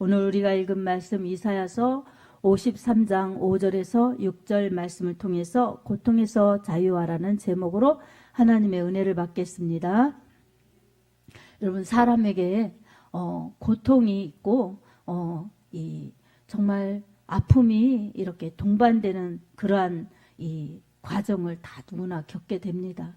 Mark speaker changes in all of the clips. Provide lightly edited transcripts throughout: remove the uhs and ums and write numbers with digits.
Speaker 1: 오늘 우리가 읽은 말씀 이사야서 53장 5절에서 6절 말씀을 통해서 고통에서 자유하라는 제목으로 하나님의 은혜를 받겠습니다. 여러분, 사람에게 고통이 있고 정말 아픔이 이렇게 동반되는 그러한 이 과정을 다 누구나 겪게 됩니다.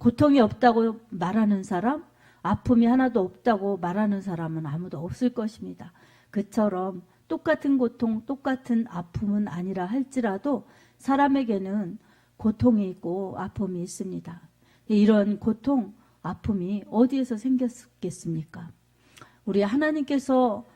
Speaker 1: 고통이 없다고 말하는 사람, 아픔이 하나도 없다고 말하는 사람은 아무도 없을 것입니다. 그처럼 똑같은 고통, 똑같은 아픔은 아니라 할지라도 사람에게는 고통이 있고 아픔이 있습니다. 이런 고통, 아픔이 어디에서 생겼겠습니까? 우리 하나님께서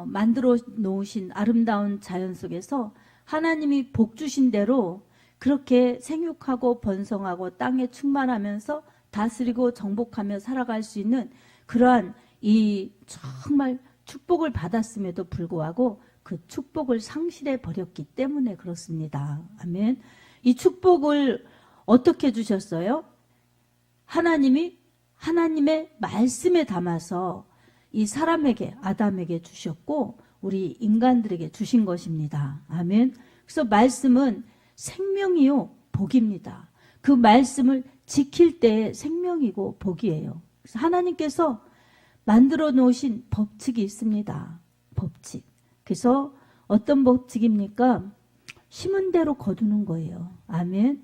Speaker 1: 만들어 놓으신 아름다운 자연 속에서 하나님이 복 주신 대로 그렇게 생육하고 번성하고 땅에 충만하면서 다스리고 정복하며 살아갈 수 있는 그러한 이 정말 축복을 받았음에도 불구하고 그 축복을 상실해 버렸기 때문에 그렇습니다. 아멘. 이 축복을 어떻게 주셨어요? 하나님이 하나님의 말씀에 담아서 이 사람에게, 아담에게 주셨고 우리 인간들에게 주신 것입니다. 아멘. 그래서 말씀은 생명이요 복입니다. 그 말씀을 지킬 때의 생명이고 복이에요. 그래서 하나님께서 만들어 놓으신 법칙이 있습니다. 법칙. 그래서 어떤 법칙입니까? 심은 대로 거두는 거예요. 아멘.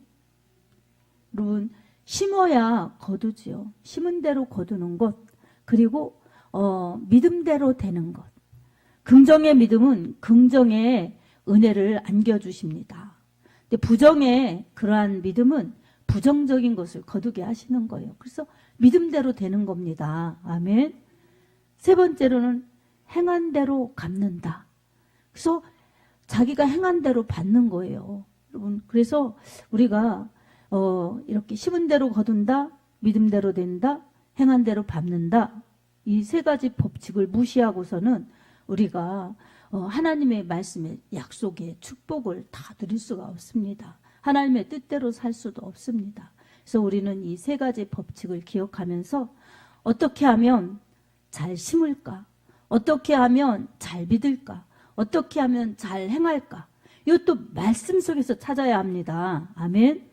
Speaker 1: 여러분, 심어야 거두지요. 심은 대로 거두는 것. 그리고 믿음대로 되는 것. 긍정의 믿음은 긍정의 은혜를 안겨주십니다. 근데 부정의 그러한 믿음은 부정적인 것을 거두게 하시는 거예요. 그래서 믿음대로 되는 겁니다. 아멘. 세 번째로는 행한 대로 갚는다. 그래서 자기가 행한 대로 받는 거예요. 여러분, 그래서 우리가 이렇게 심은 대로 거둔다, 믿음대로 된다, 행한 대로 갚는다. 이 세 가지 법칙을 무시하고서는 우리가 하나님의 말씀의 약속의 축복을 다 누릴 수가 없습니다. 하나님의 뜻대로 살 수도 없습니다. 그래서 우리는 이 세 가지 법칙을 기억하면서 어떻게 하면 잘 심을까? 어떻게 하면 잘 믿을까? 어떻게 하면 잘 행할까? 이것도 말씀 속에서 찾아야 합니다. 아멘.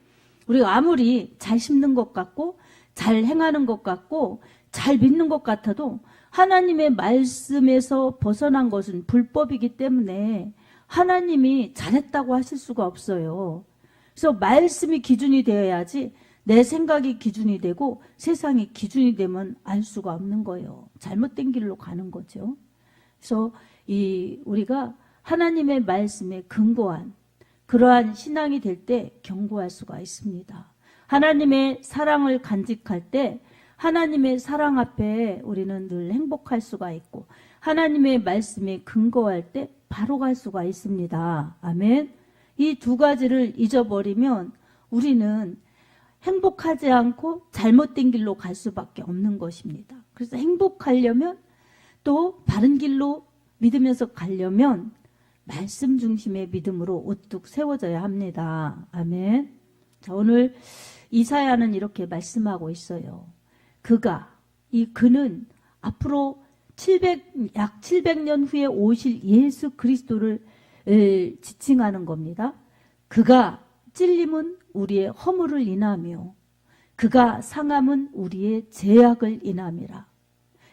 Speaker 1: 우리가 아무리 잘 심는 것 같고 잘 행하는 것 같고 잘 믿는 것 같아도 하나님의 말씀에서 벗어난 것은 불법이기 때문에 하나님이 잘했다고 하실 수가 없어요. 그래서 말씀이 기준이 되어야지 내 생각이 기준이 되고 세상이 기준이 되면 알 수가 없는 거예요. 잘못된 길로 가는 거죠. 그래서 우리가 하나님의 말씀에 근거한 그러한 신앙이 될 때 견고할 수가 있습니다. 하나님의 사랑을 간직할 때 하나님의 사랑 앞에 우리는 늘 행복할 수가 있고 하나님의 말씀에 근거할 때 바로 갈 수가 있습니다. 아멘. 이 두 가지를 잊어버리면 우리는 행복하지 않고 잘못된 길로 갈 수밖에 없는 것입니다. 그래서 행복하려면 또 바른 길로 믿으면서 가려면 말씀 중심의 믿음으로 우뚝 세워져야 합니다. 아멘. 자, 오늘 이사야는 이렇게 말씀하고 있어요. 그는 앞으로 약 700년 후에 오실 예수 그리스도를 지칭하는 겁니다. 그가 찔림은 우리의 허물을 인하며 그가 상함은 우리의 죄악을 인함이라.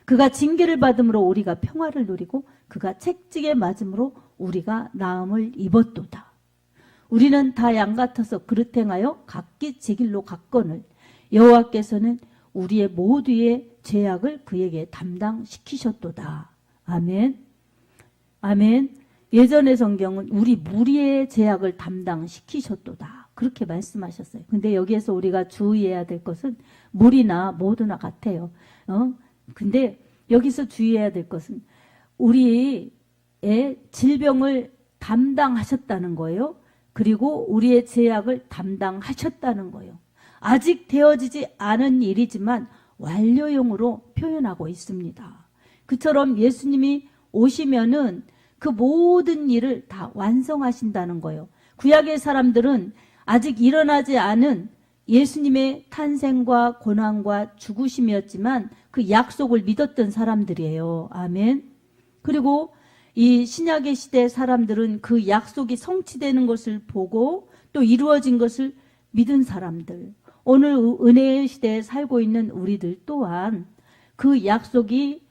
Speaker 1: 그가 징계를 받음으로 우리가 평화를 누리고 그가 채찍에 맞음으로 우리가 나음을 입었도다. 우리는 다 양 같아서 그릇 행하여 각기 제 길로 갔거늘 여호와께서는 우리의 모두의 죄악을 그에게 담당시키셨도다. 아멘. 아멘. 예전의 성경은 우리 무리의 죄악을 담당시키셨도다. 그렇게 말씀하셨어요. 근데 여기에서 우리가 주의해야 될 것은 무리나 모두나 같아요. 근데 여기서 주의해야 될 것은 우리의 질병을 담당하셨다는 거예요. 그리고 우리의 죄악을 담당하셨다는 거예요. 아직 되어지지 않은 일이지만 완료형으로 표현하고 있습니다. 그처럼 예수님이 오시면은 그 모든 일을 다 완성하신다는 거예요. 구약의 사람들은 아직 일어나지 않은 예수님의 탄생과 고난과 죽으심이었지만 그 약속을 믿었던 사람들이에요. 아멘. 그리고 이 신약의 시대 사람들은 그 약속이 성취되는 것을 보고 또 이루어진 것을 믿은 사람들, 오늘 은혜의 시대에 살고 있는 우리들 또한 그 약속이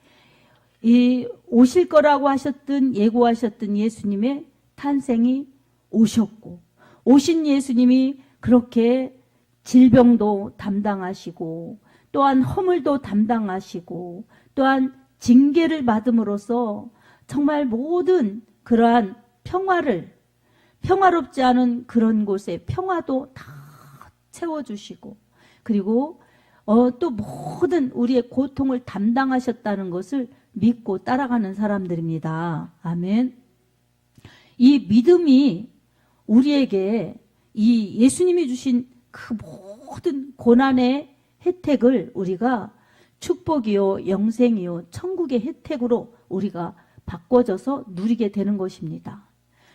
Speaker 1: 이 오실 거라고 하셨던, 예고하셨던 예수님의 탄생이 오셨고, 오신 예수님이 그렇게 질병도 담당하시고 또한 허물도 담당하시고 또한 징계를 받음으로써 정말 모든 그러한 평화롭지 않은 그런 곳에 평화도 다 채워주시고, 그리고 또 모든 우리의 고통을 담당하셨다는 것을 믿고 따라가는 사람들입니다. 아멘. 이 믿음이 우리에게 이 예수님이 주신 그 모든 고난의 혜택을 우리가 축복이요, 영생이요, 천국의 혜택으로 우리가 바꿔져서 누리게 되는 것입니다.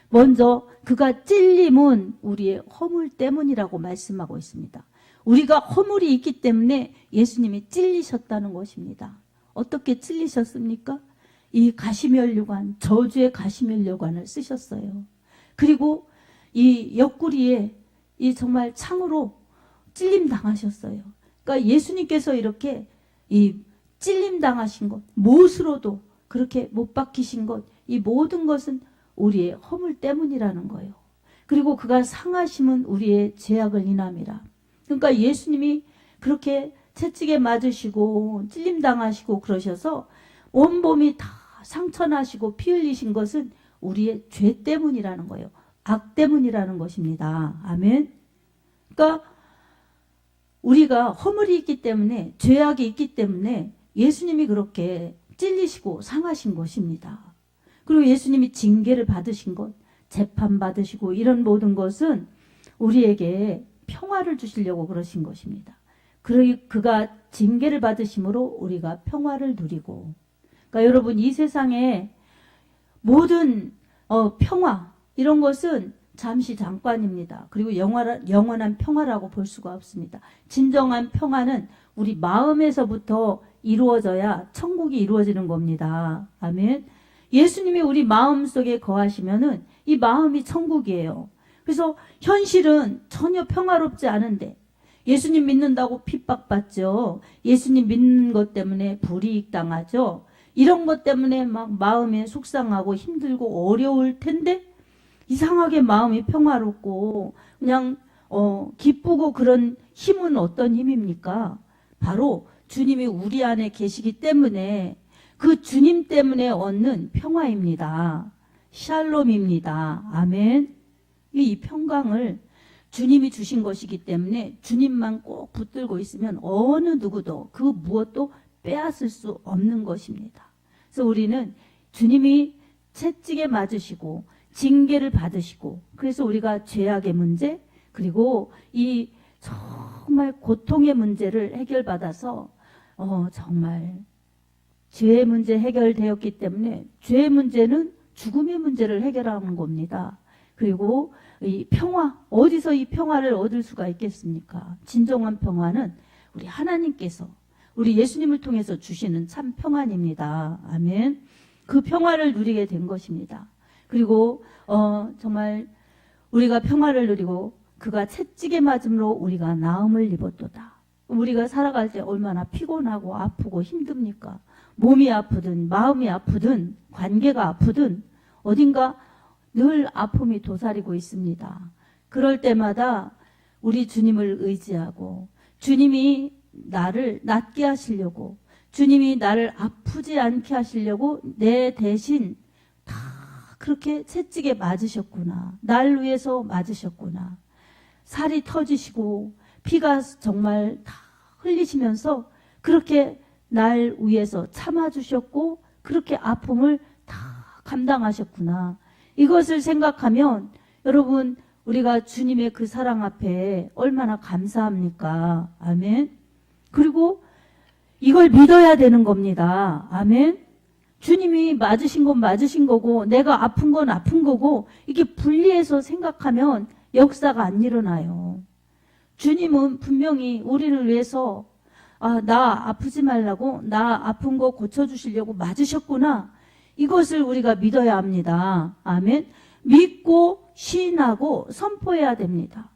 Speaker 1: 먼저 그가 찔림은 우리의 허물 때문이라고 말씀하고 있습니다. 우리가 허물이 있기 때문에 예수님이 찔리셨다는 것입니다. 어떻게 찔리셨습니까? 이 가시면류관, 저주의 가시면류관을 쓰셨어요. 그리고 이 옆구리에 이 정말 창으로 찔림 당하셨어요. 그러니까 예수님께서 이렇게 이 찔림 당하신 것, 못으로도 그렇게 못 박히신 것, 이 모든 것은 우리의 허물 때문이라는 거예요. 그리고 그가 상하심은 우리의 죄악을 인함이라. 그러니까 예수님이 그렇게 채찍에 맞으시고 찔림 당하시고 그러셔서 온몸이 다 상처나시고 피 흘리신 것은 우리의 죄 때문이라는 거예요. 악 때문이라는 것입니다. 아멘. 그러니까 우리가 허물이 있기 때문에, 죄악이 있기 때문에 예수님이 그렇게 찔리시고 상하신 것입니다. 그리고 예수님이 징계를 받으신 것, 재판받으시고 이런 모든 것은 우리에게 평화를 주시려고 그러신 것입니다. 그가 징계를 받으심으로 우리가 평화를 누리고, 그러니까 여러분, 이 세상에 모든 평화 이런 것은 잠시 잠깐입니다. 그리고 영원한 평화라고 볼 수가 없습니다. 진정한 평화는 우리 마음에서부터 이루어져야 천국이 이루어지는 겁니다. 아멘. 예수님이 우리 마음속에 거하시면은 이 마음이 천국이에요. 그래서 현실은 전혀 평화롭지 않은데 예수님 믿는다고 핍박받죠. 예수님 믿는 것 때문에 불이익 당하죠. 이런 것 때문에 막 마음에 속상하고 힘들고 어려울 텐데 이상하게 마음이 평화롭고 그냥 기쁘고 그런 힘은 어떤 힘입니까? 바로 주님이 우리 안에 계시기 때문에 그 주님 때문에 얻는 평화입니다. 샬롬입니다. 아멘. 이 평강을 주님이 주신 것이기 때문에 주님만 꼭 붙들고 있으면 어느 누구도 그 무엇도 빼앗을 수 없는 것입니다. 그래서 우리는 주님이 채찍에 맞으시고 징계를 받으시고, 그래서 우리가 죄악의 문제, 그리고 이 정말 고통의 문제를 해결받아서 정말 죄의 문제 해결되었기 때문에 죄의 문제는 죽음의 문제를 해결하는 겁니다. 그리고 이 평화, 어디서 이 평화를 얻을 수가 있겠습니까? 진정한 평화는 우리 하나님께서 우리 예수님을 통해서 주시는 참 평안입니다. 아멘. 그 평화를 누리게 된 것입니다. 그리고 정말 우리가 평화를 누리고 그가 채찍에 맞음으로 우리가 나음을 입었도다. 우리가 살아갈 때 얼마나 피곤하고 아프고 힘듭니까? 몸이 아프든 마음이 아프든 관계가 아프든 어딘가 늘 아픔이 도사리고 있습니다. 그럴 때마다 우리 주님을 의지하고 주님이 나를 낫게 하시려고, 주님이 나를 아프지 않게 하시려고 내 대신 다 그렇게 채찍에 맞으셨구나. 날 위해서 맞으셨구나. 살이 터지시고 피가 정말 다 흘리시면서 그렇게 날 위해서 참아주셨고 그렇게 아픔을 다 감당하셨구나. 이것을 생각하면 여러분, 우리가 주님의 그 사랑 앞에 얼마나 감사합니까? 아멘. 그리고 이걸 믿어야 되는 겁니다. 아멘. 주님이 맞으신 건 맞으신 거고 내가 아픈 건 아픈 거고, 이게 분리해서 생각하면 역사가 안 일어나요. 주님은 분명히 우리를 위해서 나 아프지 말라고, 나 아픈 거 고쳐주시려고 맞으셨구나. 이것을 우리가 믿어야 합니다. 아멘. 믿고 시인하고 선포해야 됩니다.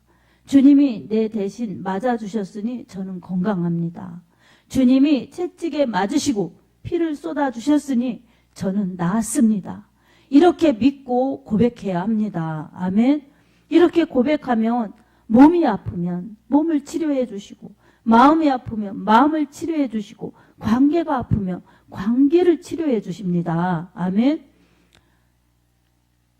Speaker 1: 주님이 내 대신 맞아주셨으니 저는 건강합니다. 주님이 채찍에 맞으시고 피를 쏟아주셨으니 저는 나았습니다. 이렇게 믿고 고백해야 합니다. 아멘. 이렇게 고백하면 몸이 아프면 몸을 치료해 주시고, 마음이 아프면 마음을 치료해 주시고, 관계가 아프면 관계를 치료해 주십니다. 아멘.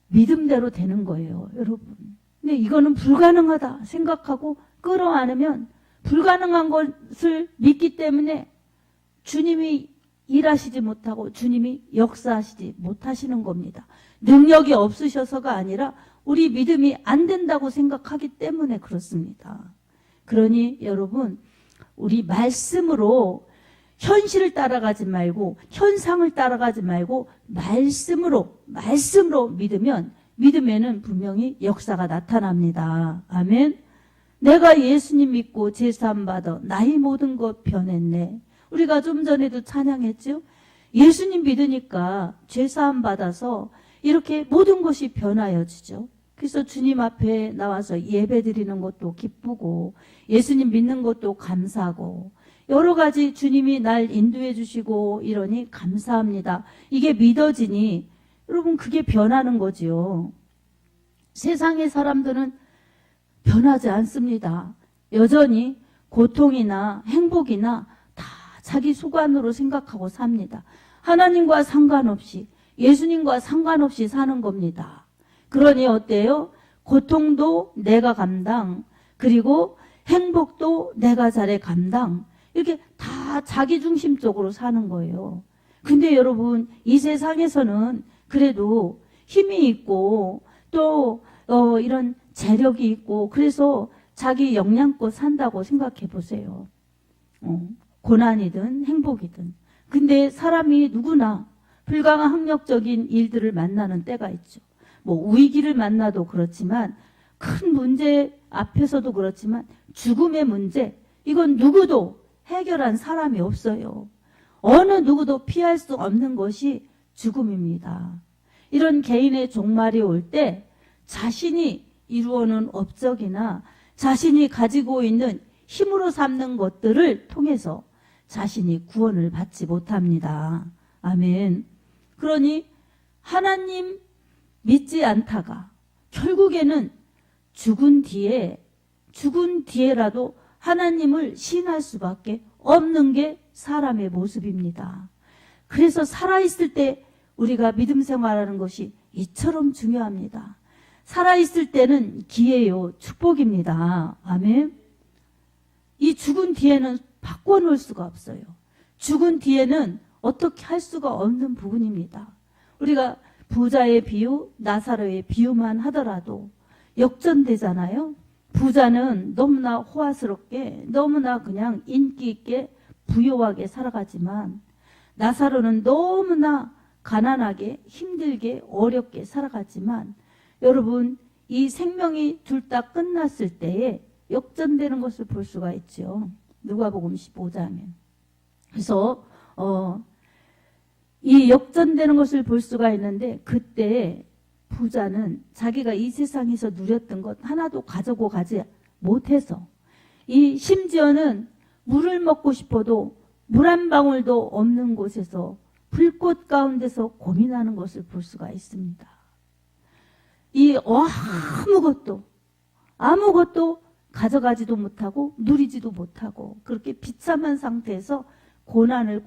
Speaker 1: 믿음대로 되는 거예요, 여러분. 근데 이거는 불가능하다 생각하고 끌어안으면 불가능한 것을 믿기 때문에 주님이 일하시지 못하고 주님이 역사하시지 못하시는 겁니다. 능력이 없으셔서가 아니라 우리 믿음이 안 된다고 생각하기 때문에 그렇습니다. 그러니 여러분, 우리 말씀으로 현실을 따라가지 말고, 현상을 따라가지 말고 말씀으로 믿으면, 믿음에는 분명히 역사가 나타납니다. 아멘. 내가 예수님 믿고 제사함 받아 나의 모든 것 변했네. 우리가 좀 전에도 찬양했죠. 예수님 믿으니까 제사함 받아서 이렇게 모든 것이 변하여지죠. 그래서 주님 앞에 나와서 예배 드리는 것도 기쁘고, 예수님 믿는 것도 감사하고, 여러 가지 주님이 날 인도해 주시고 이러니 감사합니다. 이게 믿어지니 여러분, 그게 변하는 거지요. 세상의 사람들은 변하지 않습니다. 여전히 고통이나 행복이나 다 자기 수관으로 생각하고 삽니다. 하나님과 상관없이, 예수님과 상관없이 사는 겁니다. 그러니 어때요? 고통도 내가 감당, 그리고 행복도 내가 잘해 감당, 이렇게 다 자기중심적으로 사는 거예요. 근데 여러분, 이 세상에서는 그래도 힘이 있고 또 이런 재력이 있고, 그래서 자기 역량껏 산다고 생각해 보세요. 고난이든 행복이든. 근데 사람이 누구나 불가항 학력적인 일들을 만나는 때가 있죠. 뭐 위기를 만나도 그렇지만, 큰 문제 앞에서도 그렇지만, 죽음의 문제, 이건 누구도 해결한 사람이 없어요. 어느 누구도 피할 수 없는 것이 죽음입니다. 이런 개인의 종말이 올 때 자신이 이루어놓은 업적이나 자신이 가지고 있는 힘으로 삼는 것들을 통해서 자신이 구원을 받지 못합니다. 아멘. 그러니 하나님 믿지 않다가 결국에는 죽은 뒤에라도 하나님을 신할 수밖에 없는 게 사람의 모습입니다. 그래서 살아있을 때 우리가 믿음 생활하는 것이 이처럼 중요합니다. 살아있을 때는 기회요, 축복입니다. 아멘. 이 죽은 뒤에는 바꿔놓을 수가 없어요. 죽은 뒤에는 어떻게 할 수가 없는 부분입니다. 우리가 부자의 비유, 나사로의 비유만 하더라도 역전되잖아요. 부자는 너무나 호화스럽게, 너무나 그냥 인기 있게 부유하게 살아가지만, 나사로는 너무나 가난하게, 힘들게, 어렵게 살아가지만, 여러분, 이 생명이 둘 다 끝났을 때에 역전되는 것을 볼 수가 있죠. 누가복음 15장에. 그래서 이 역전되는 것을 볼 수가 있는데, 그때 부자는 자기가 이 세상에서 누렸던 것 하나도 가지고 가지 못해서, 이 심지어는 물을 먹고 싶어도 물 한 방울도 없는 곳에서 불꽃 가운데서 고민하는 것을 볼 수가 있습니다. 이 아무것도 가져가지도 못하고 누리지도 못하고 그렇게 비참한 상태에서 고난을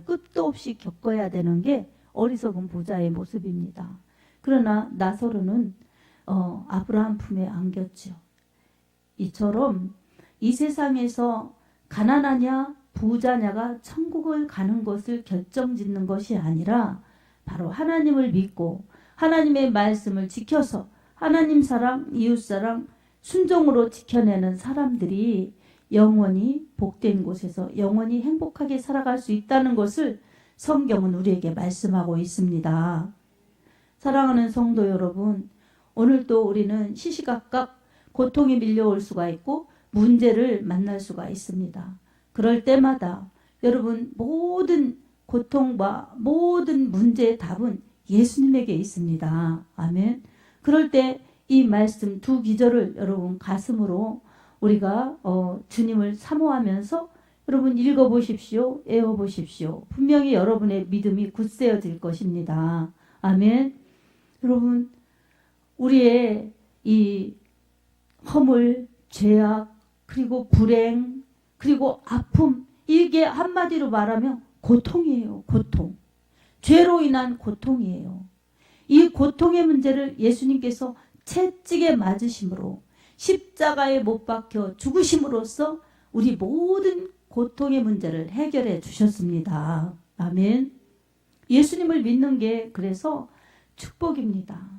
Speaker 1: 끝도 없이 겪어야 되는 게 어리석은 부자의 모습입니다. 그러나 나사로는 아브라함 품에 안겼죠. 이처럼 이 세상에서 가난하냐 부자냐가 천국을 가는 것을 결정짓는 것이 아니라, 바로 하나님을 믿고 하나님의 말씀을 지켜서 하나님 사랑, 이웃 사랑, 순종으로 지켜내는 사람들이 영원히 복된 곳에서 영원히 행복하게 살아갈 수 있다는 것을 성경은 우리에게 말씀하고 있습니다. 사랑하는 성도 여러분, 오늘도 우리는 시시각각 고통이 밀려올 수가 있고 문제를 만날 수가 있습니다. 그럴 때마다 여러분, 모든 고통과 모든 문제의 답은 예수님에게 있습니다. 아멘. 그럴 때 이 말씀 두 기절을 여러분 가슴으로 우리가 주님을 사모하면서 여러분 읽어보십시오. 외워보십시오. 분명히 여러분의 믿음이 굳세어질 것입니다. 아멘. 여러분, 우리의 이 허물, 죄악, 그리고 불행, 그리고 아픔, 이게 한마디로 말하면 고통이에요. 고통. 죄로 인한 고통이에요. 이 고통의 문제를 예수님께서 채찍에 맞으심으로 십자가에 못 박혀 죽으심으로써 우리 모든 고통의 문제를 해결해 주셨습니다. 아멘. 예수님을 믿는 게 그래서 축복입니다.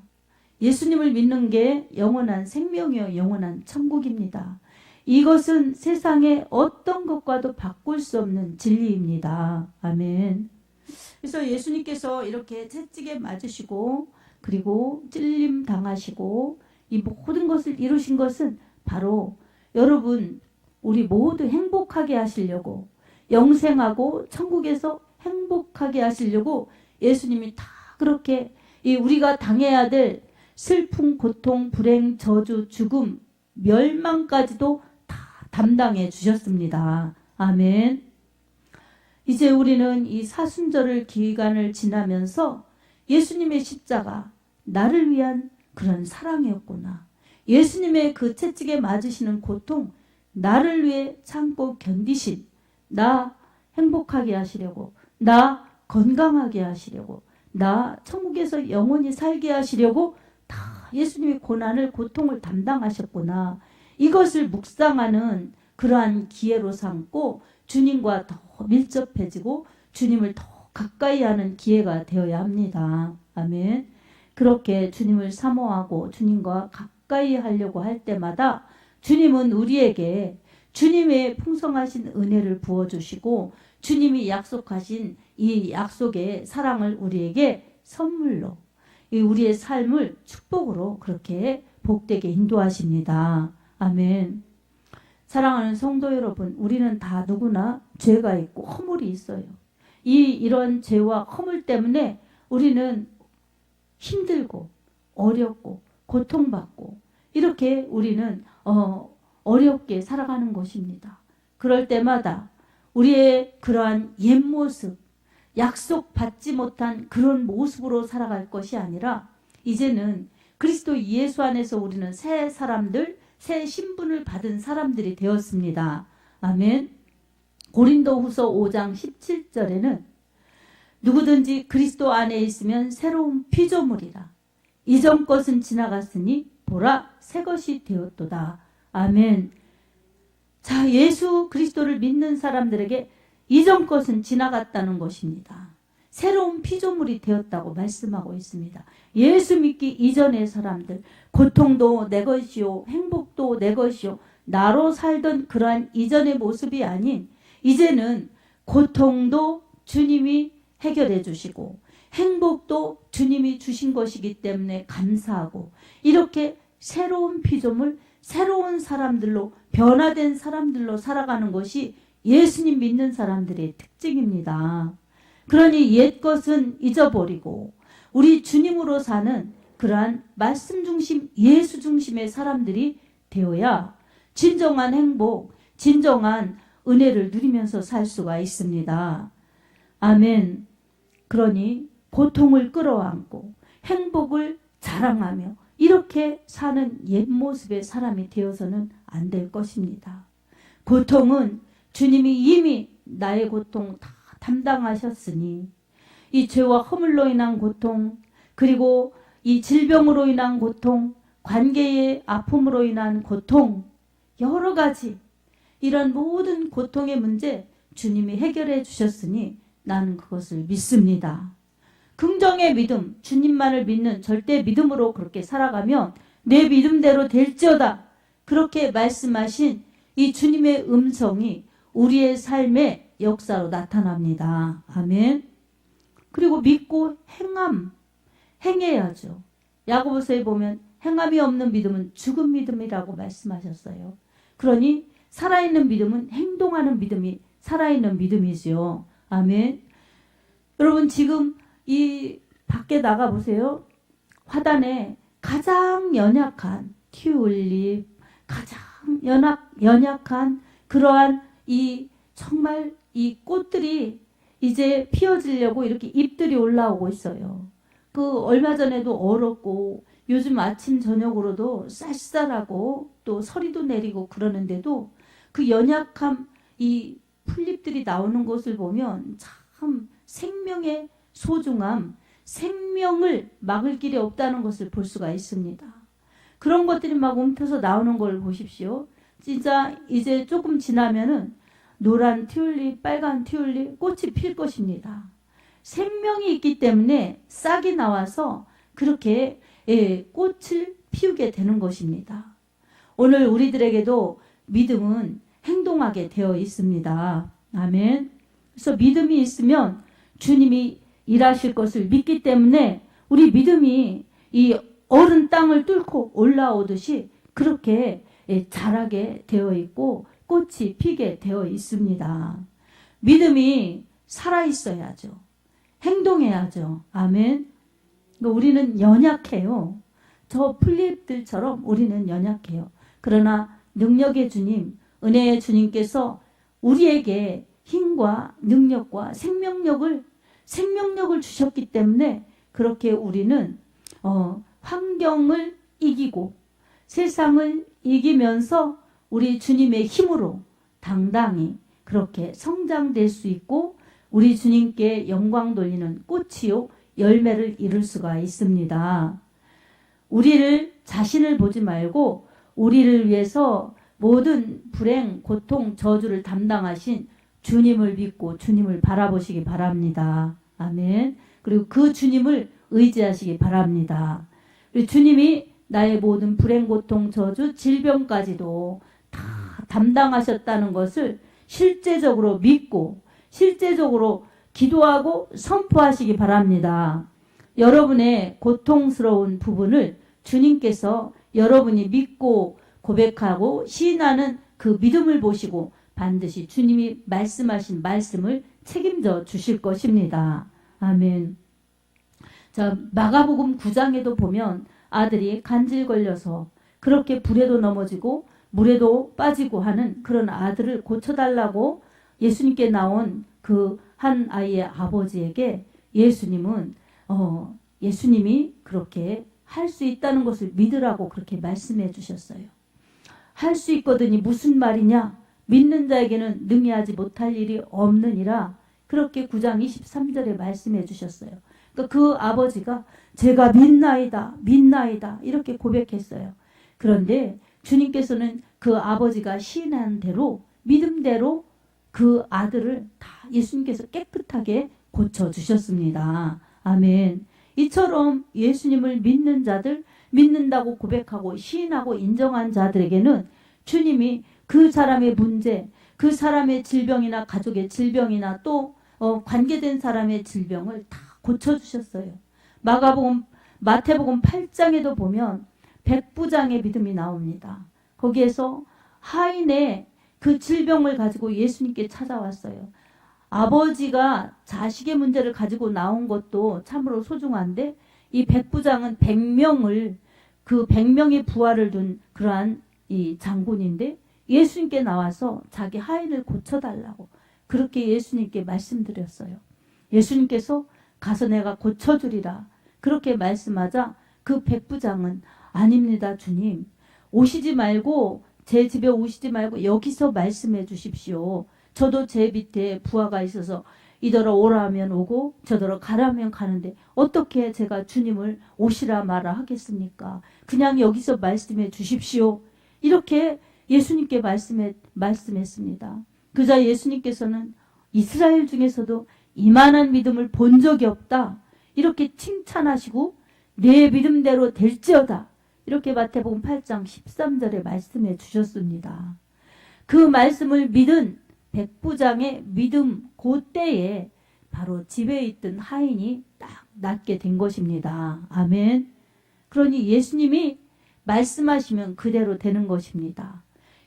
Speaker 1: 예수님을 믿는 게 영원한 생명이요 영원한 천국입니다. 이것은 세상의 어떤 것과도 바꿀 수 없는 진리입니다. 아멘. 그래서 예수님께서 이렇게 채찍에 맞으시고 그리고 찔림 당하시고 이 모든 것을 이루신 것은 바로 여러분 우리 모두 행복하게 하시려고 영생하고 천국에서 행복하게 하시려고 예수님이 다 그렇게 우리가 당해야 될 슬픔, 고통, 불행, 저주, 죽음, 멸망까지도 다 담당해 주셨습니다. 아멘. 이제 우리는 이 사순절을 기간을 지나면서 예수님의 십자가, 나를 위한 그런 사랑이었구나. 예수님의 그 채찍에 맞으시는 고통, 나를 위해 참고 견디신, 나 행복하게 하시려고, 나 건강하게 하시려고, 나 천국에서 영원히 살게 하시려고 다 예수님의 고난을, 고통을 담당하셨구나. 이것을 묵상하는 그러한 기회로 삼고 주님과 더 밀접해지고 주님을 더 가까이 하는 기회가 되어야 합니다. 아멘. 그렇게 주님을 사모하고 주님과 가까이 하려고 할 때마다 주님은 우리에게 주님의 풍성하신 은혜를 부어주시고 주님이 약속하신 이 약속의 사랑을 우리에게 선물로 우리의 삶을 축복으로 그렇게 복되게 인도하십니다. 아멘. 사랑하는 성도 여러분, 우리는 다 누구나 죄가 있고 허물이 있어요. 이런 죄와 허물 때문에 우리는 힘들고 어렵고 고통받고 이렇게 우리는 어렵게 살아가는 것입니다. 그럴 때마다 우리의 그러한 옛 모습, 약속받지 못한 그런 모습으로 살아갈 것이 아니라 이제는 그리스도 예수 안에서 우리는 새 사람들, 새 신분을 받은 사람들이 되었습니다. 아멘. 고린도후서 5장 17절에는 누구든지 그리스도 안에 있으면 새로운 피조물이라. 이전 것은 지나갔으니 보라 새 것이 되었도다. 아멘. 자, 예수 그리스도를 믿는 사람들에게 이전 것은 지나갔다는 것입니다. 새로운 피조물이 되었다고 말씀하고 있습니다. 예수 믿기 이전의 사람들, 고통도 내 것이요 행복도 내 것이요 나로 살던 그러한 이전의 모습이 아닌 이제는 고통도 주님이 해결해 주시고 행복도 주님이 주신 것이기 때문에 감사하고 이렇게 새로운 피조물, 새로운 사람들로 변화된 사람들로 살아가는 것이 예수님 믿는 사람들의 특징입니다. 그러니 옛 것은 잊어버리고 우리 주님으로 사는 그러한 말씀 중심, 예수 중심의 사람들이 되어야 진정한 행복, 진정한 은혜를 누리면서 살 수가 있습니다. 아멘. 그러니 고통을 끌어안고 행복을 자랑하며 이렇게 사는 옛 모습의 사람이 되어서는 안 될 것입니다. 고통은 주님이 이미 나의 고통 다 담당하셨으니 이 죄와 허물로 인한 고통, 그리고 이 질병으로 인한 고통, 관계의 아픔으로 인한 고통, 여러 가지 이런 모든 고통의 문제 주님이 해결해 주셨으니 나는 그것을 믿습니다. 긍정의 믿음, 주님만을 믿는 절대 믿음으로 그렇게 살아가면 내 믿음대로 될지어다. 그렇게 말씀하신 이 주님의 음성이 우리의 삶의 역사로 나타납니다. 아멘. 그리고 믿고 행해야죠. 야고보서에 보면 행함이 없는 믿음은 죽은 믿음이라고 말씀하셨어요. 그러니 살아있는 믿음은 행동하는 믿음이 살아있는 믿음이지요. 아멘. 여러분 지금 이 밖에 나가 보세요. 화단에 가장 연약한 튤립, 가장 연약한 그러한 이 정말 이 꽃들이 이제 피어지려고 이렇게 잎들이 올라오고 있어요. 그 얼마 전에도 얼었고 요즘 아침 저녁으로도 쌀쌀하고 또 서리도 내리고 그러는데도 그 연약함 이 풀잎들이 나오는 것을 보면 참 생명의 소중함, 생명을 막을 길이 없다는 것을 볼 수가 있습니다. 그런 것들이 막 움켜서 나오는 걸 보십시오. 진짜 이제 조금 지나면은 노란 튤립, 빨간 튤립, 꽃이 필 것입니다. 생명이 있기 때문에 싹이 나와서 그렇게 꽃을 피우게 되는 것입니다. 오늘 우리들에게도 믿음은 행동하게 되어 있습니다. 아멘. 그래서 믿음이 있으면 주님이 일하실 것을 믿기 때문에 우리 믿음이 이 얼은 땅을 뚫고 올라오듯이 그렇게 자라게 되어 있고 꽃이 피게 되어 있습니다. 믿음이 살아있어야죠. 행동해야죠. 아멘. 우리는 연약해요. 저 풀잎들처럼 우리는 연약해요. 그러나 능력의 주님, 은혜의 주님께서 우리에게 힘과 능력과 생명력을 주셨기 때문에 그렇게 우리는 환경을 이기고 세상을 이기면서 우리 주님의 힘으로 당당히 그렇게 성장될 수 있고 우리 주님께 영광 돌리는 꽃이요 열매를 이룰 수가 있습니다. 우리를 자신을 보지 말고 우리를 위해서 모든 불행, 고통, 저주를 담당하신 주님을 믿고 주님을 바라보시기 바랍니다. 아멘. 그리고 그 주님을 의지하시기 바랍니다. 주님이 나의 모든 불행, 고통, 저주, 질병까지도 다 담당하셨다는 것을 실제적으로 믿고 실제적으로 기도하고 선포하시기 바랍니다. 여러분의 고통스러운 부분을 주님께서 여러분이 믿고 고백하고 시인하는 그 믿음을 보시고 반드시 주님이 말씀하신 말씀을 책임져 주실 것입니다. 아멘. 자, 마가복음 9장에도 보면 아들이 간질 걸려서 그렇게 불에도 넘어지고 물에도 빠지고 하는 그런 아들을 고쳐달라고 예수님께 나온 그 한 아이의 아버지에게 예수님이 그렇게 할 수 있다는 것을 믿으라고 그렇게 말씀해 주셨어요. 할 수 있거든이 무슨 말이냐? 믿는 자에게는 능히 하지 못할 일이 없느니라. 그렇게 9장 23절에 말씀해 주셨어요. 그러니까 그 아버지가 제가 믿나이다 이렇게 고백했어요. 그런데 주님께서는 그 아버지가 시인한 대로 믿음대로 그 아들을 다 예수님께서 깨끗하게 고쳐주셨습니다. 아멘. 이처럼 예수님을 믿는 자들, 믿는다고 고백하고 시인하고 인정한 자들에게는 주님이 그 사람의 문제, 그 사람의 질병이나 가족의 질병이나 또 관계된 사람의 질병을 다 고쳐주셨어요. 마태복음 8장에도 보면 백부장의 믿음이 나옵니다. 거기에서 하인의 그 질병을 가지고 예수님께 찾아왔어요. 아버지가 자식의 문제를 가지고 나온 것도 참으로 소중한데 이 백부장은 100명의 부하를 둔 그러한 이 장군인데 예수님께 나와서 자기 하인을 고쳐달라고 그렇게 예수님께 말씀드렸어요. 예수님께서 가서 내가 고쳐주리라 그렇게 말씀하자 그 백부장은 아닙니다 주님, 오시지 말고 제 집에 오시지 말고 여기서 말씀해 주십시오. 저도 제 밑에 부하가 있어서 이더러 오라 하면 오고 저더러 가라 하면 가는데 어떻게 제가 주님을 오시라 마라 하겠습니까? 그냥 여기서 말씀해 주십시오. 이렇게 예수님께 말씀했습니다. 그자 예수님께서는 이스라엘 중에서도 이만한 믿음을 본 적이 없다. 이렇게 칭찬하시고 내 믿음대로 될지어다. 이렇게 마태복음 8장 13절에 말씀해 주셨습니다. 그 말씀을 믿은 백부장의 믿음 그때에 바로 집에 있던 하인이 딱 낫게 된 것입니다. 아멘. 그러니 예수님이 말씀하시면 그대로 되는 것입니다.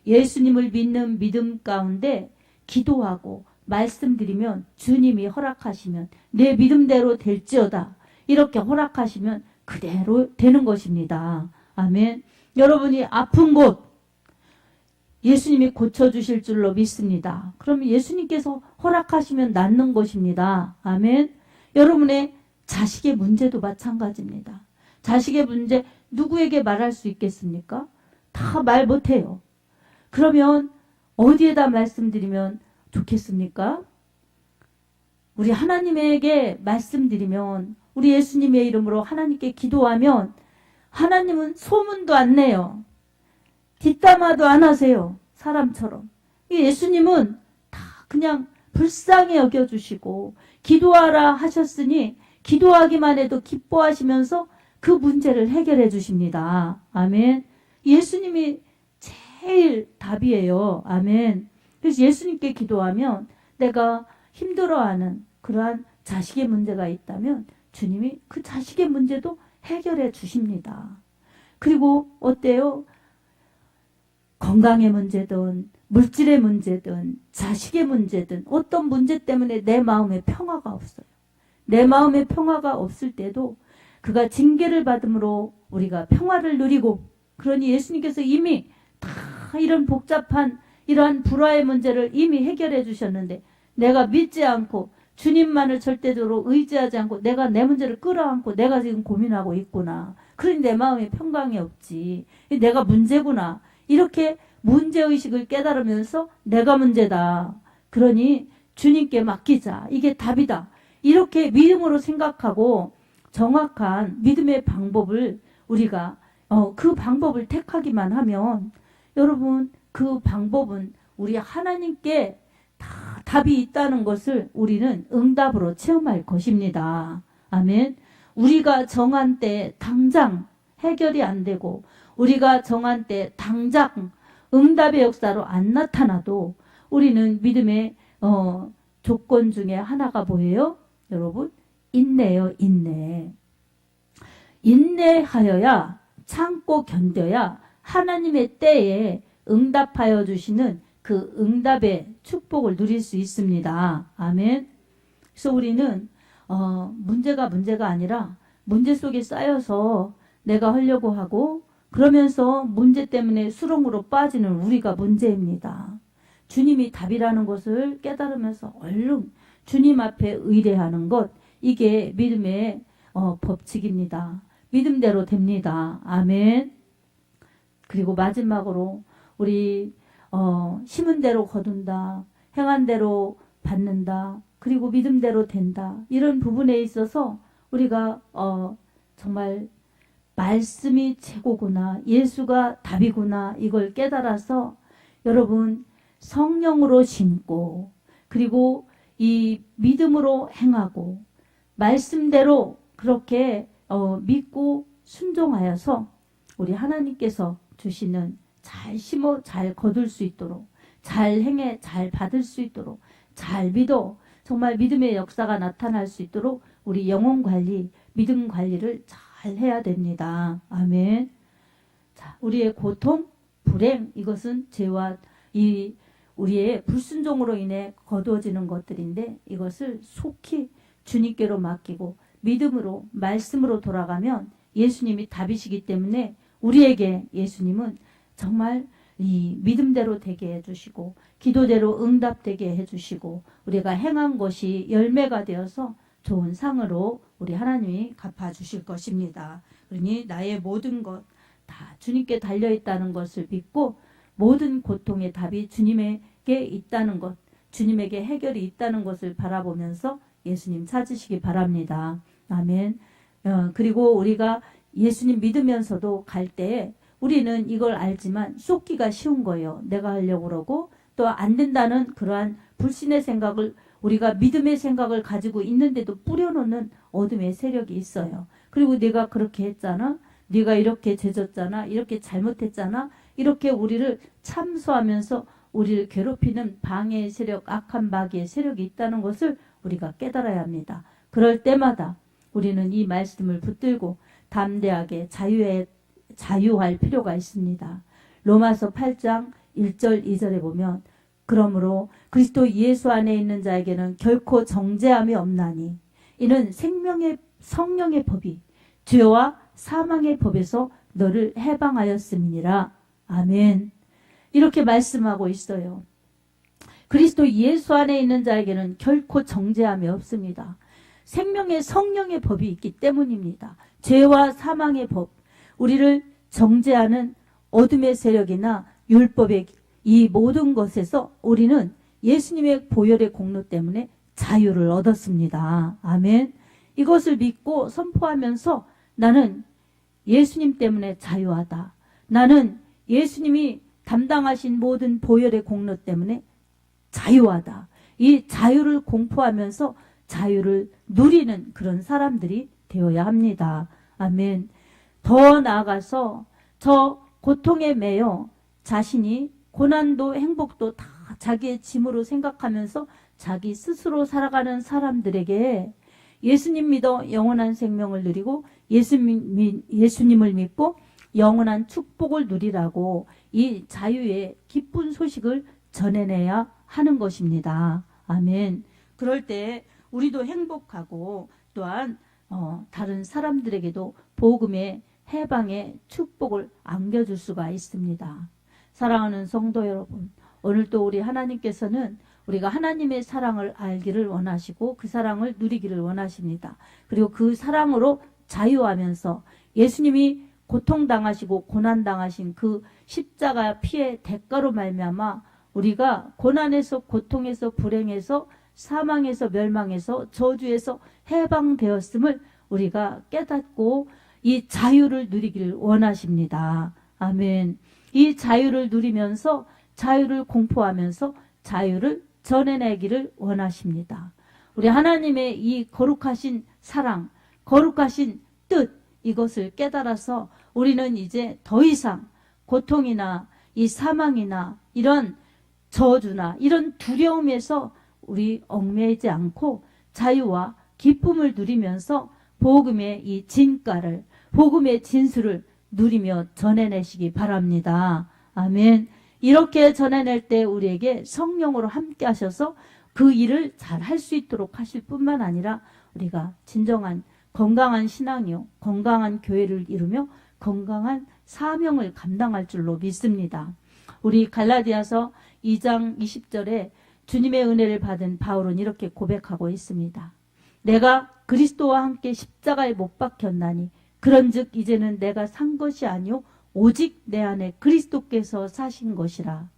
Speaker 1: 예수님을 믿는 믿음 가운데 기도하고 말씀드리면 주님이 허락하시면 내 믿음대로 될지어다. 이렇게 허락하시면 그대로 되는 것입니다. 아멘. 여러분이 아픈 곳 예수님이 고쳐주실 줄로 믿습니다. 그럼 예수님께서 허락하시면 낫는 것입니다. 아멘. 여러분의 자식의 문제도 마찬가지입니다. 자식의 문제 누구에게 말할 수 있겠습니까? 다 말 못해요. 그러면 어디에다 말씀드리면 좋겠습니까? 우리 하나님에게 말씀드리면, 우리 예수님의 이름으로 하나님께 기도하면 하나님은 소문도 안 내요. 뒷담화도 안 하세요. 사람처럼. 예수님은 다 그냥 불쌍히 여겨주시고 기도하라 하셨으니 기도하기만 해도 기뻐하시면서 그 문제를 해결해 주십니다. 아멘. 예수님이 제일 답이에요. 아멘. 그래서 예수님께 기도하면 내가 힘들어하는 그러한 자식의 문제가 있다면 주님이 그 자식의 문제도 해결해 주십니다. 그리고 어때요? 건강의 문제든 물질의 문제든 자식의 문제든 어떤 문제 때문에 내 마음에 평화가 없어요. 내 마음에 평화가 없을 때도 그가 징계를 받음으로 우리가 평화를 누리고, 그러니 예수님께서 이미 다 이런 복잡한 이러한 불화의 문제를 이미 해결해 주셨는데, 내가 믿지 않고 주님만을 절대적으로 의지하지 않고 내가 내 문제를 끌어안고 내가 지금 고민하고 있구나. 그러니 내 마음에 평강이 없지. 내가 문제구나. 이렇게 문제의식을 깨달으면서 내가 문제다. 그러니 주님께 맡기자. 이게 답이다. 이렇게 믿음으로 생각하고 정확한 믿음의 방법을 우리가 그 방법을 택하기만 하면, 여러분 그 방법은 우리 하나님께 다 답이 있다는 것을 우리는 응답으로 체험할 것입니다. 아멘. 우리가 정한 때 당장 해결이 안 되고 우리가 정한 때 당장 응답의 역사로 안 나타나도 우리는 믿음의 조건 중에 하나가 뭐예요? 여러분, 인내요. 인내. 인내하여야, 참고 견뎌야 하나님의 때에 응답하여 주시는 그 응답의 축복을 누릴 수 있습니다. 아멘. 그래서 우리는 문제가 아니라 문제 속에 쌓여서 내가 하려고 하고 그러면서 문제 때문에 수렁으로 빠지는 우리가 문제입니다. 주님이 답이라는 것을 깨달으면서 얼른 주님 앞에 의뢰하는 것, 이게 믿음의 법칙입니다. 믿음대로 됩니다. 아멘. 그리고 마지막으로 우리 심은 대로 거둔다, 행한 대로 받는다, 그리고 믿음대로 된다, 이런 부분에 있어서 우리가 정말 말씀이 최고구나, 예수가 답이구나, 이걸 깨달아서 여러분 성령으로 심고 그리고 이 믿음으로 행하고 말씀대로 그렇게 믿고 순종하여서 우리 하나님께서 주시는 잘 심어 잘 거둘 수 있도록, 잘 행해 잘 받을 수 있도록, 잘 믿어 정말 믿음의 역사가 나타날 수 있도록 우리 영혼 관리, 믿음 관리를 잘 해야 됩니다. 아멘. 자, 우리의 고통, 불행, 이것은 죄와 우리의 불순종으로 인해 거두어지는 것들인데, 이것을 속히 주님께로 맡기고 믿음으로 말씀으로 돌아가면 예수님이 답이시기 때문에 우리에게 예수님은 정말 이 믿음대로 되게 해주시고 기도대로 응답되게 해주시고 우리가 행한 것이 열매가 되어서 좋은 상으로 우리 하나님이 갚아주실 것입니다. 그러니 나의 모든 것 다 주님께 달려있다는 것을 믿고 모든 고통의 답이 주님에게 있다는 것, 주님에게 해결이 있다는 것을 바라보면서 예수님 찾으시기 바랍니다. 아멘. 그리고 우리가 예수님 믿으면서도 갈 때에 우리는 이걸 알지만 쏟기가 쉬운 거예요. 내가 하려고 그러고 또 안 된다는 그러한 불신의 생각을, 우리가 믿음의 생각을 가지고 있는데도 뿌려놓는 어둠의 세력이 있어요. 그리고 내가 그렇게 했잖아, 네가 이렇게 죄졌잖아, 이렇게 잘못했잖아, 이렇게 우리를 참소하면서 우리를 괴롭히는 방해의 세력, 악한 마귀의 세력이 있다는 것을 우리가 깨달아야 합니다. 그럴 때마다 우리는 이 말씀을 붙들고 담대하게 자유할 필요가 있습니다. 로마서 8장 1절 2절에 보면 그러므로 그리스도 예수 안에 있는 자에게는 결코 정죄함이 없나니 이는 생명의 성령의 법이 죄와 사망의 법에서 너를 해방하였음이니라. 아멘. 이렇게 말씀하고 있어요. 그리스도 예수 안에 있는 자에게는 결코 정죄함이 없습니다. 생명의 성령의 법이 있기 때문입니다. 죄와 사망의 법, 우리를 정죄하는 어둠의 세력이나 율법의 이 모든 것에서 우리는 예수님의 보혈의 공로 때문에 자유를 얻었습니다. 아멘. 이것을 믿고 선포하면서 나는 예수님 때문에 자유하다. 나는 예수님이 담당하신 모든 보혈의 공로 때문에 자유하다. 이 자유를 공포하면서 자유를 누리는 그런 사람들이 되어야 합니다. 아멘. 더 나아가서 저 고통에 매여 자신이 고난도 행복도 다 자기의 짐으로 생각하면서 자기 스스로 살아가는 사람들에게 예수님 믿어 영원한 생명을 누리고 예수님을 믿고 영원한 축복을 누리라고 이 자유의 기쁜 소식을 전해내야 하는 것입니다. 아멘. 그럴 때 우리도 행복하고 또한 다른 사람들에게도 복음의 해방의 축복을 안겨줄 수가 있습니다. 사랑하는 성도 여러분, 오늘 또 우리 하나님께서는 우리가 하나님의 사랑을 알기를 원하시고 그 사랑을 누리기를 원하십니다. 그리고 그 사랑으로 자유하면서 예수님이 고통당하시고 고난당하신 그 십자가 피의 대가로 말미암아 우리가 고난에서 고통에서 불행에서 사망에서 멸망에서 저주에서 해방되었음을 우리가 깨닫고 이 자유를 누리기를 원하십니다. 아멘. 이 자유를 누리면서 자유를 공포하면서 자유를 전해내기를 원하십니다. 우리 하나님의 이 거룩하신 사랑, 거룩하신 뜻, 이것을 깨달아서 우리는 이제 더 이상 고통이나 이 사망이나 이런 저주나 이런 두려움에서 우리 얽매이지 않고 자유와 기쁨을 누리면서 복음의 이 진가를, 복음의 진수를 누리며 전해내시기 바랍니다. 아멘. 이렇게 전해낼 때 우리에게 성령으로 함께 하셔서 그 일을 잘 할 수 있도록 하실 뿐만 아니라 우리가 진정한 건강한 신앙이요, 건강한 교회를 이루며 건강한 사명을 감당할 줄로 믿습니다. 우리 갈라디아서 2장 20절에 주님의 은혜를 받은 바울은 이렇게 고백하고 있습니다. 내가 그리스도와 함께 십자가에 못 박혔나니 그런즉 이제는 내가 산 것이 아니요 오직 내 안에 그리스도께서 사신 것이라.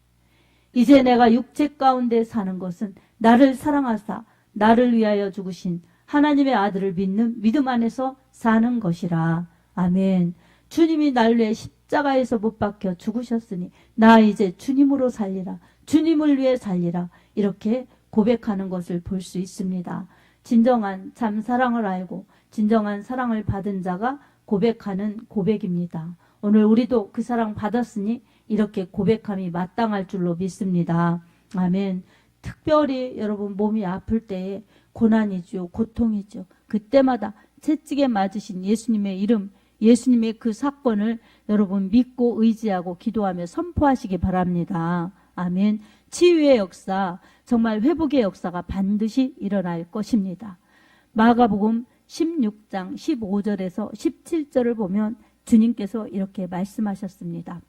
Speaker 1: 이제 내가 육체 가운데 사는 것은 나를 사랑하사 나를 위하여 죽으신 하나님의 아들을 믿는 믿음 안에서 사는 것이라. 아멘. 주님이 나를 위해 십자가에서 못 박혀 죽으셨으니 나 이제 주님으로 살리라. 주님을 위해 살리라. 이렇게 고백하는 것을 볼 수 있습니다. 진정한 참 사랑을 알고 진정한 사랑을 받은 자가 고백하는 고백입니다. 오늘 우리도 그 사랑 받았으니 이렇게 고백함이 마땅할 줄로 믿습니다. 아멘. 특별히 여러분 몸이 아플 때에 고난이죠, 고통이죠. 그때마다 채찍에 맞으신 예수님의 이름, 예수님의 그 사건을 여러분 믿고 의지하고 기도하며 선포하시기 바랍니다. 아멘. 치유의 역사, 정말 회복의 역사가 반드시 일어날 것입니다. 마가복음 16장 15절에서 17절을 보면 주님께서 이렇게 말씀하셨습니다.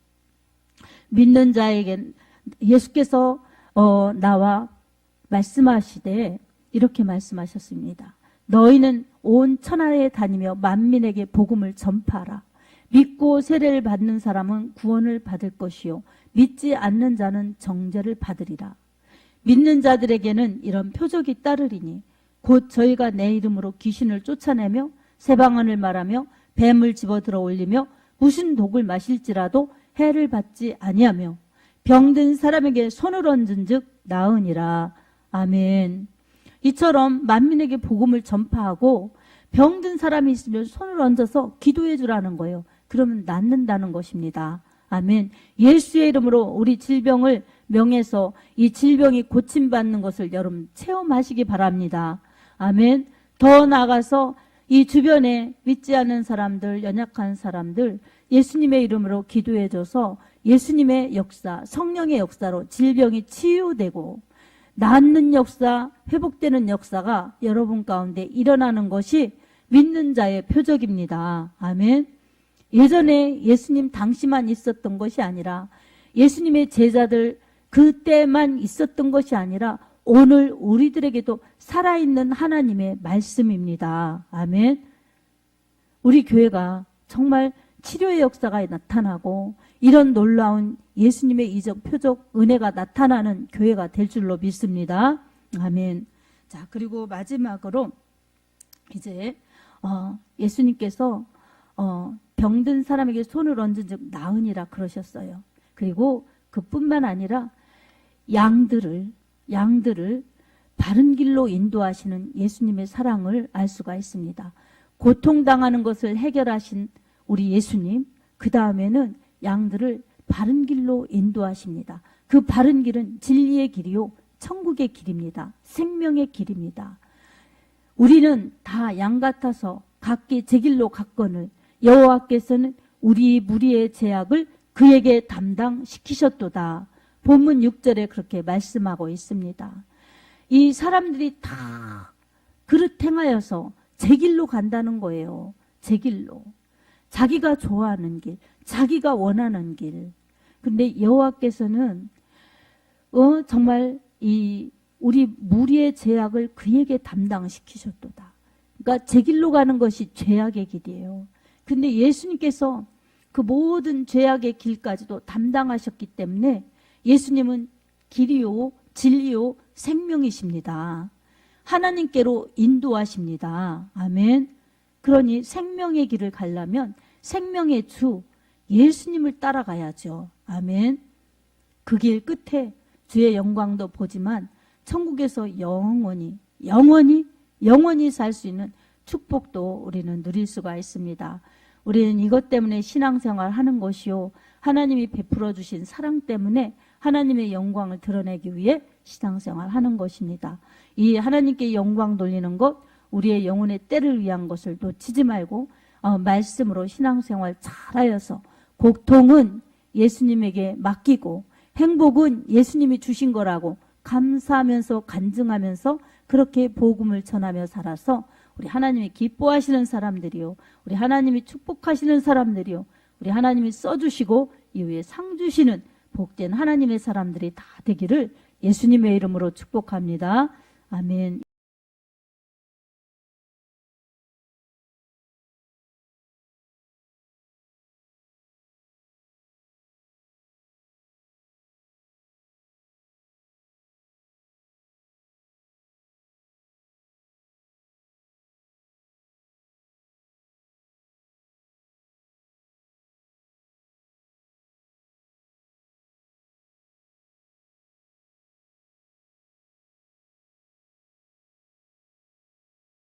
Speaker 1: 믿는 자에게 예수께서 나와 말씀하시되 이렇게 말씀하셨습니다. 너희는 온 천하에 다니며 만민에게 복음을 전파하라. 믿고 세례를 받는 사람은 구원을 받을 것이요 믿지 않는 자는 정죄를 받으리라. 믿는 자들에게는 이런 표적이 따르리니 곧 저희가 내 이름으로 귀신을 쫓아내며 새 방언을 말하며 뱀을 집어들어 올리며 무슨 독을 마실지라도 해를 받지 아니하며 병든 사람에게 손을 얹은 즉 나으니라. 아멘. 이처럼 만민에게 복음을 전파하고 병든 사람이 있으면 손을 얹어서 기도해 주라는 거예요. 그러면 낫는다는 것입니다. 아멘. 예수의 이름으로 우리 질병을 명해서 이 질병이 고침받는 것을 여러분 체험하시기 바랍니다. 아멘. 더 나아가서 이 주변에 믿지 않는 사람들, 연약한 사람들 예수님의 이름으로 기도해줘서 예수님의 역사, 성령의 역사로 질병이 치유되고 낫는 역사, 회복되는 역사가 여러분 가운데 일어나는 것이 믿는 자의 표적입니다. 아멘. 예전에 예수님 당시만 있었던 것이 아니라 예수님의 제자들 그때만 있었던 것이 아니라 오늘 우리들에게도 살아있는 하나님의 말씀입니다. 아멘. 우리 교회가 정말 치료의 역사가 나타나고 이런 놀라운 예수님의 이적, 표적, 은혜가 나타나는 교회가 될 줄로 믿습니다. 아멘. 자, 그리고 마지막으로 이제 예수님께서 병든 사람에게 손을 얹은 즉 나으니라 그러셨어요. 그리고 그뿐만 아니라 양들을 바른 길로 인도하시는 예수님의 사랑을 알 수가 있습니다. 고통당하는 것을 해결하신 우리 예수님, 그 다음에는 양들을 바른 길로 인도하십니다. 그 바른 길은 진리의 길이요 천국의 길입니다. 생명의 길입니다. 우리는 다 양 같아서 각기 제 길로 갔거늘 여호와께서는 우리 무리의 죄악을 그에게 담당시키셨도다. 본문 6절에 그렇게 말씀하고 있습니다. 이 사람들이 다 그릇 행하여서 제 길로 간다는 거예요. 제 길로. 자기가 좋아하는 길, 자기가 원하는 길. 근데 여호와께서는 정말 우리 무리의 죄악을 그에게 담당시키셨도다. 그러니까 제 길로 가는 것이 죄악의 길이에요. 근데 예수님께서 그 모든 죄악의 길까지도 담당하셨기 때문에 예수님은 길이요, 진리요, 생명이십니다. 하나님께로 인도하십니다. 아멘. 그러니 생명의 길을 가려면 생명의 주 예수님을 따라가야죠. 아멘. 그 길 끝에 주의 영광도 보지만 천국에서 영원히 살 수 있는 축복도 우리는 누릴 수가 있습니다. 우리는 이것 때문에 신앙생활 하는 것이요, 하나님이 베풀어 주신 사랑 때문에 하나님의 영광을 드러내기 위해 신앙생활 하는 것입니다. 이 하나님께 영광 돌리는 것, 우리의 영혼의 때를 위한 것을 놓치지 말고 말씀으로 신앙생활 잘하여서 고통은 예수님에게 맡기고 행복은 예수님이 주신 거라고 감사하면서 간증하면서 그렇게 복음을 전하며 살아서 우리 하나님이 기뻐하시는 사람들이요, 우리 하나님이 축복하시는 사람들이요, 우리 하나님이 써주시고 이후에 상 주시는 복된 하나님의 사람들이 다 되기를 예수님의 이름으로 축복합니다. 아멘.